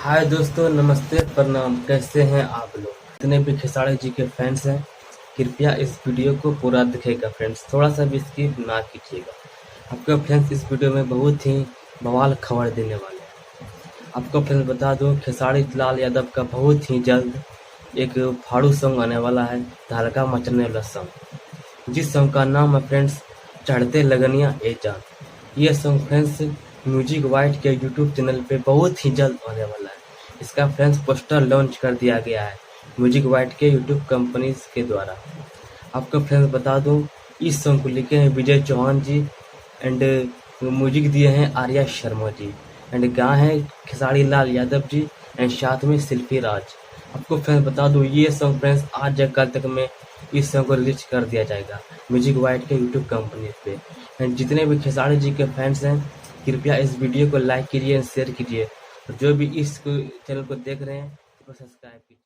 हाय दोस्तों, नमस्ते, प्रणाम। कैसे हैं आप लोग? जितने भी खेसारी जी के फैंस हैं, कृपया इस वीडियो को पूरा देखिएगा फ्रेंड्स, थोड़ा सा भी स्किप ना कीजिएगा। आपको फ्रेंड्स इस वीडियो में बहुत ही बवाल खबर देने वाले हैं। आपको फ्रेंड्स बता दूं, खेसारी लाल यादव का बहुत ही जल्द एक फाड़ू सॉन्ग आने वाला है, तहलका मचने वाला सॉन्ग, जिस सॉन्ग का नाम है फ्रेंड्स चढ़ते लगनिया ए जान। ये सॉन्ग फ्रेंड्स म्यूजिक वाइट के यूट्यूब चैनल पे बहुत ही जल्द आने वाला है। इसका फ्रेंड्स पोस्टर लॉन्च कर दिया गया है म्यूजिक वाइट के यूट्यूब कंपनीज के द्वारा। आपको फ्रेंड्स बता दूं, इस सॉन्ग को लिखे हैं विजय चौहान जी एंड म्यूजिक दिए हैं आर्या शर्मा जी एंड गाए हैं खेसारी लाल यादव जी एंड साथ में शिल्पी राज। आपको फ्रेंड्स बता दूं, ये सॉन्ग फ्रेंड्स आज या कल तक में इस सॉन्ग को रिलीज कर दिया जाएगा म्यूजिक वाइट के यूट्यूब कंपनी पे। एंड जितने भी खेसारी जी के फैंस हैं, कृपया इस वीडियो को लाइक कीजिए एंड शेयर कीजिए। और जो भी इस चैनल को देख रहे हैं, उसको सब्सक्राइब कीजिए।